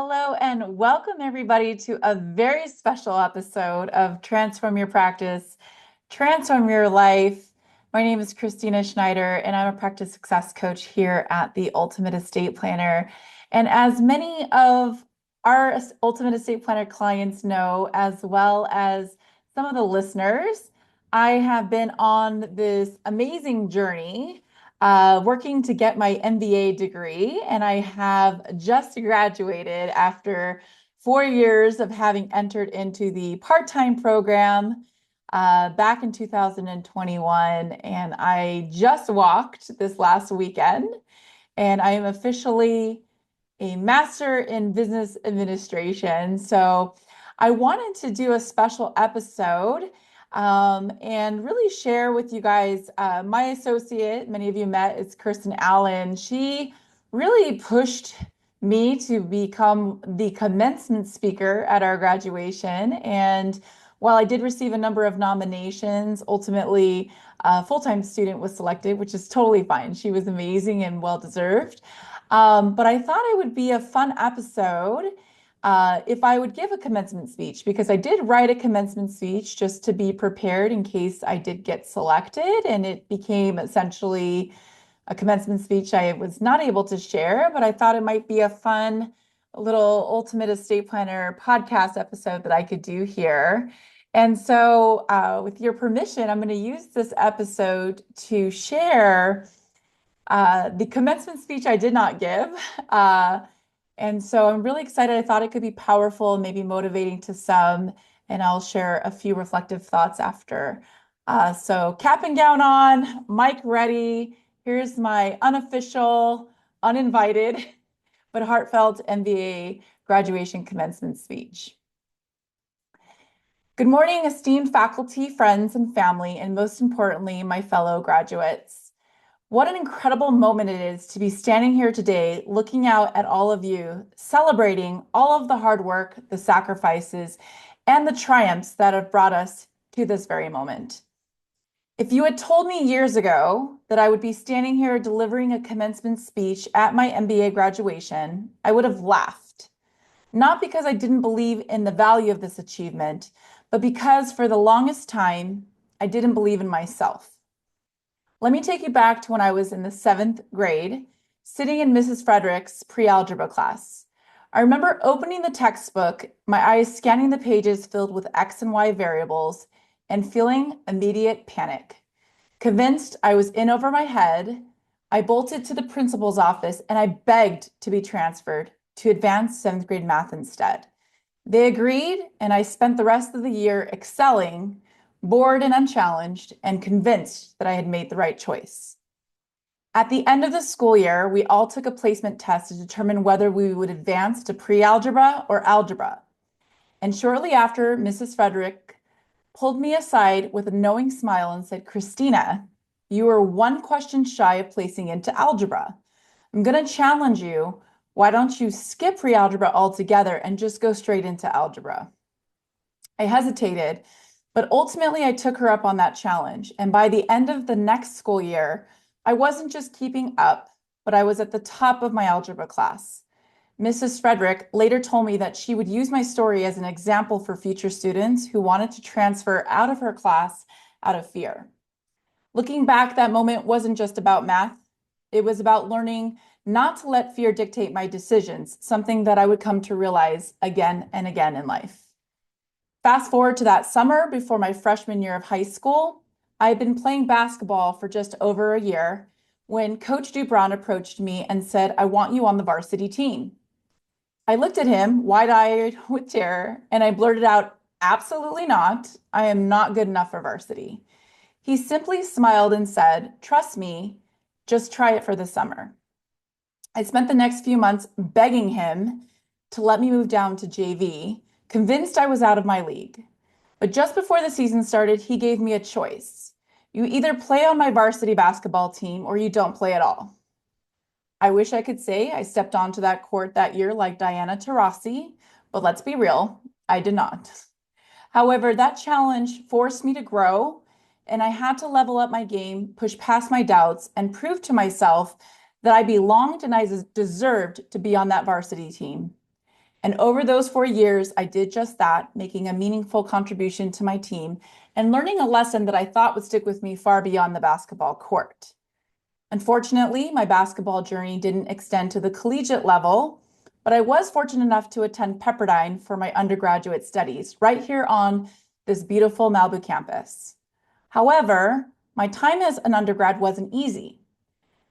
Hello and welcome everybody to a very special episode of Transform Your Practice, Transform Your Life. My name is Kristina Schneider and I'm a practice success coach here at the Ultimate Estate Planner. And as many of our Ultimate Estate Planner clients know, as well as some of the listeners, I have been on this amazing journey working to get my MBA degree, and I have just graduated after 4 years of having entered into the part-time program back in 2021, and I just walked this last weekend, and I am officially a master in business administration. So I wanted to do a special episode and really share with you guys. My associate, many of you met, is Kirsten Allen. She really pushed me to become the commencement speaker at our graduation. And while I did receive a number of nominations, ultimately a full-time student was selected, which is totally fine. She was amazing and well-deserved. But I thought it would be a fun episode if I would give a commencement speech, because I did write a commencement speech just to be prepared in case I did get selected, and it became essentially a commencement speech I was not able to share, but I thought it might be a fun little Ultimate Estate Planner podcast episode that I could do here. And so with your permission, I'm going to use this episode to share the commencement speech I did not give. And so I'm really excited. I thought it could be powerful, maybe motivating to some, and I'll share a few reflective thoughts after. So cap and gown on, mic ready. Here's my unofficial, uninvited, but heartfelt MBA graduation commencement speech. Good morning, esteemed faculty, friends, and family, and most importantly, my fellow graduates. What an incredible moment it is to be standing here today, looking out at all of you, celebrating all of the hard work, the sacrifices, and the triumphs that have brought us to this very moment. If you had told me years ago that I would be standing here delivering a commencement speech at my MBA graduation, I would have laughed. Not because I didn't believe in the value of this achievement, but because for the longest time, I didn't believe in myself. Let me take you back to when I was in the 7th grade, sitting in Mrs. Frederick's pre-algebra class. I remember opening the textbook, my eyes scanning the pages filled with X and Y variables, and feeling immediate panic. Convinced I was in over my head, I bolted to the principal's office and I begged to be transferred to advanced 7th grade math instead. They agreed, and I spent the rest of the year excelling, bored and unchallenged, and convinced that I had made the right choice. At the end of the school year, we all took a placement test to determine whether we would advance to pre-algebra or algebra. And shortly after, Mrs. Frederick pulled me aside with a knowing smile and said, "Kristina, you are one question shy of placing into algebra. I'm going to challenge you. Why don't you skip pre-algebra altogether and just go straight into algebra?" I hesitated, but ultimately I took her up on that challenge. And by the end of the next school year, I wasn't just keeping up, but I was at the top of my algebra class. Mrs. Frederick later told me that she would use my story as an example for future students who wanted to transfer out of her class out of fear. Looking back, that moment wasn't just about math. It was about learning not to let fear dictate my decisions, something that I would come to realize again and again in life. Fast forward to that summer before my freshman year of high school, I had been playing basketball for just over a year when Coach Dubron approached me and said, "I want you on the varsity team." I looked at him wide-eyed with terror, and I blurted out, "Absolutely not. I am not good enough for varsity." He simply smiled and said, "Trust me, just try it for the summer." I spent the next few months begging him to let me move down to JV, convinced I was out of my league. But just before the season started, he gave me a choice. You either play on my varsity basketball team or you don't play at all. I wish I could say I stepped onto that court that year like Diana Taurasi, but let's be real, I did not. However, that challenge forced me to grow, and I had to level up my game, push past my doubts, and prove to myself that I belonged and I deserved to be on that varsity team. And over those 4 years, I did just that, making a meaningful contribution to my team and learning a lesson that I thought would stick with me far beyond the basketball court. Unfortunately, my basketball journey didn't extend to the collegiate level, but I was fortunate enough to attend Pepperdine for my undergraduate studies right here on this beautiful Malibu campus. However, my time as an undergrad wasn't easy.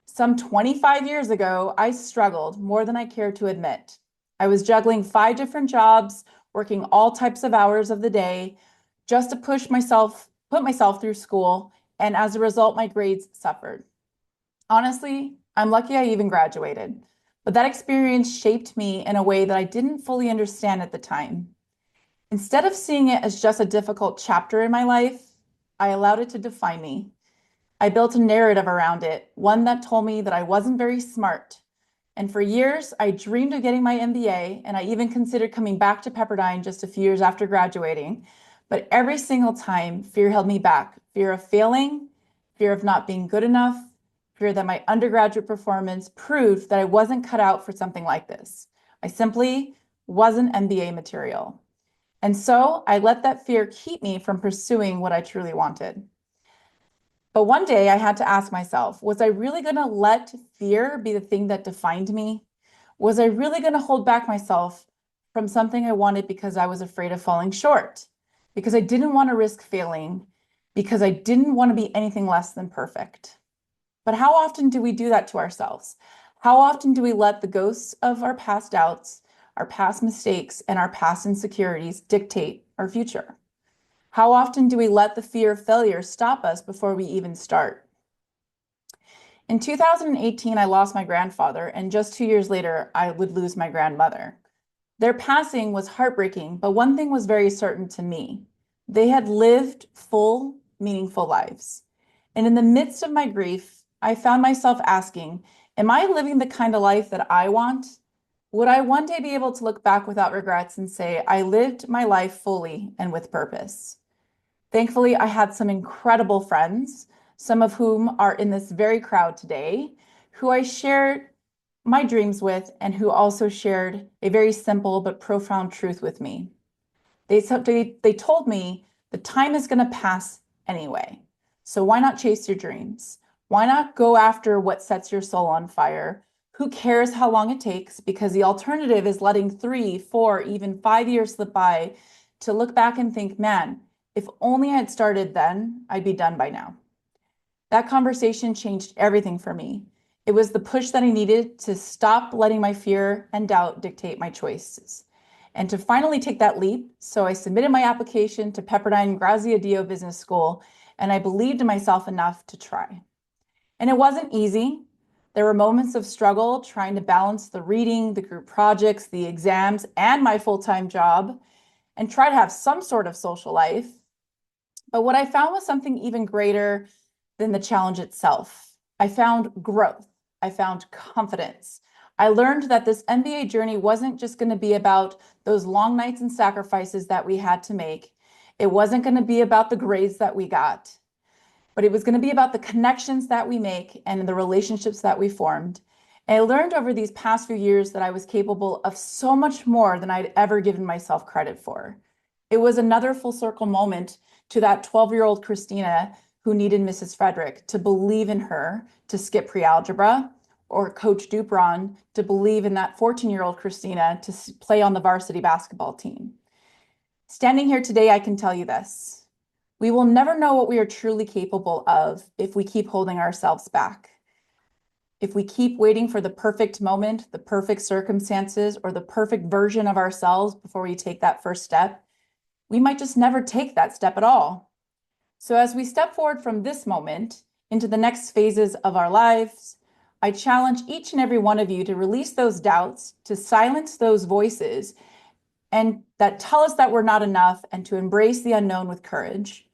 Some 25 years ago, I struggled more than I care to admit. I was juggling 5 different jobs, working all types of hours of the day just to put myself through school, and as a result, my grades suffered. Honestly, I'm lucky I even graduated, but that experience shaped me in a way that I didn't fully understand at the time. Instead of seeing it as just a difficult chapter in my life, I allowed it to define me. I built a narrative around it, one that told me that I wasn't very smart. And for years, I dreamed of getting my MBA, and I even considered coming back to Pepperdine just a few years after graduating. But every single time, fear held me back. Fear of failing, fear of not being good enough, fear that my undergraduate performance proved that I wasn't cut out for something like this. I simply wasn't MBA material. And so I let that fear keep me from pursuing what I truly wanted. But one day I had to ask myself, was I really going to let fear be the thing that defined me? Was I really going to hold back myself from something I wanted because I was afraid of falling short? Because I didn't want to risk failing? Because I didn't want to be anything less than perfect? But how often do we do that to ourselves? How often do we let the ghosts of our past doubts, our past mistakes, and our past insecurities dictate our future? How often do we let the fear of failure stop us before we even start? In 2018, I lost my grandfather, and just 2 years later, I would lose my grandmother. Their passing was heartbreaking, but one thing was very certain to me. They had lived full, meaningful lives. And in the midst of my grief, I found myself asking, am I living the kind of life that I want? Would I one day be able to look back without regrets and say, I lived my life fully and with purpose? Thankfully, I had some incredible friends, some of whom are in this very crowd today, who I shared my dreams with and who also shared a very simple but profound truth with me. They told me the time is going to pass anyway. So why not chase your dreams? Why not go after what sets your soul on fire? Who cares how long it takes? Because the alternative is letting 3, 4, even 5 years slip by to look back and think, man, if only I had started then, I'd be done by now. That conversation changed everything for me. It was the push that I needed to stop letting my fear and doubt dictate my choices and to finally take that leap. So I submitted my application to Pepperdine Graziadio Business School, and I believed in myself enough to try. And it wasn't easy. There were moments of struggle trying to balance the reading, the group projects, the exams, and my full-time job, and try to have some sort of social life. But what I found was something even greater than the challenge itself. I found growth. I found confidence. I learned that this MBA journey wasn't just going to be about those long nights and sacrifices that we had to make. It wasn't going to be about the grades that we got, but it was going to be about the connections that we make and the relationships that we formed. And I learned over these past few years that I was capable of so much more than I'd ever given myself credit for. It was another full circle moment to that 12-year-old Kristina who needed Mrs. Frederick to believe in her to skip pre-algebra, or Coach Dupron to believe in that 14-year-old Kristina to play on the varsity basketball team. Standing here today, I can tell you this. We will never know what we are truly capable of if we keep holding ourselves back. If we keep waiting for the perfect moment, the perfect circumstances, or the perfect version of ourselves before we take that first step, we might just never take that step at all. So as we step forward from this moment into the next phases of our lives, I challenge each and every one of you to release those doubts, to silence those voices, and that tell us that we're not enough, and to embrace the unknown with courage.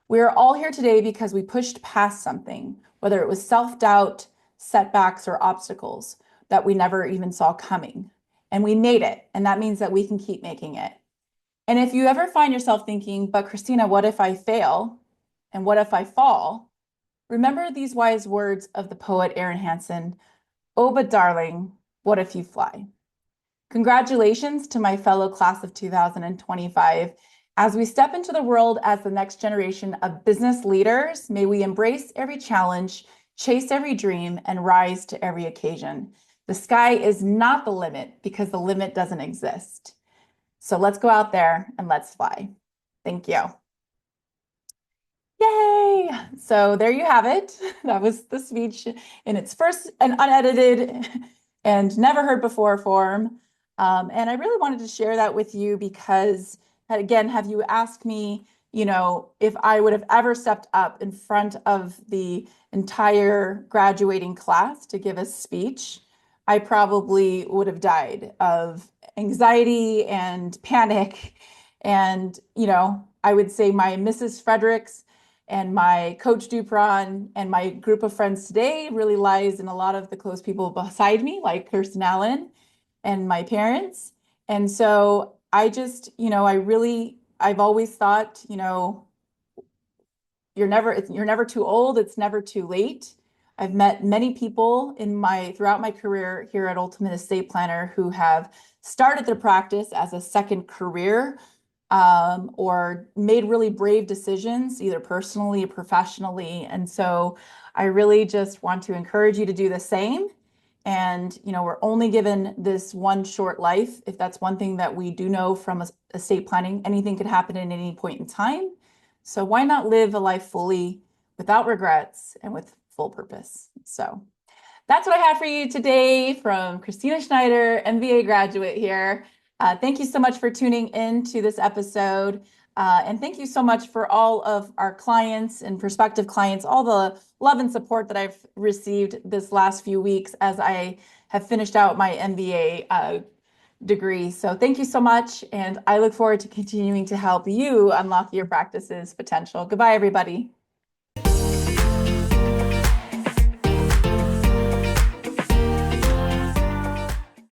We are all here today because we pushed past something, whether it was self-doubt, setbacks, or obstacles that we never even saw coming. And we made it, and that means that we can keep making it. And if you ever find yourself thinking, but Kristina, what if I fail? And what if I fall? Remember these wise words of the poet Aaron Hansen, oh, but darling, what if you fly? Congratulations to my fellow class of 2025. As we step into the world as the next generation of business leaders, may we embrace every challenge, chase every dream, and rise to every occasion. The sky is not the limit because the limit doesn't exist. So let's go out there and let's fly. Thank you. Yay! So there you have it. That was the speech in its first and unedited and never heard before form. And I really wanted to share that with you because, again, have you asked me, if I would have ever stepped up in front of the entire graduating class to give a speech, I probably would have died of anxiety and panic. And, I would say my Mrs. Fredericks and my Coach Dupron and my group of friends today really lies in a lot of the close people beside me, like Kirsten Allen and my parents. And so I just, I've always thought, you're never too old, it's never too late. I've met many people throughout my career here at Ultimate Estate Planner who have started their practice as a second career, or made really brave decisions, either personally or professionally. And so I really just want to encourage you to do the same. And, we're only given this one short life. If that's one thing that we do know from estate planning, anything could happen at any point in time. So why not live a life fully, without regrets, and with full purpose? So that's what I have for you today from Kristina Schneider, MBA graduate here. Thank you so much for tuning in to this episode. And thank you so much for all of our clients and prospective clients, all the love and support that I've received this last few weeks as I have finished out my MBA degree. So thank you so much. And I look forward to continuing to help you unlock your practice's potential. Goodbye, everybody.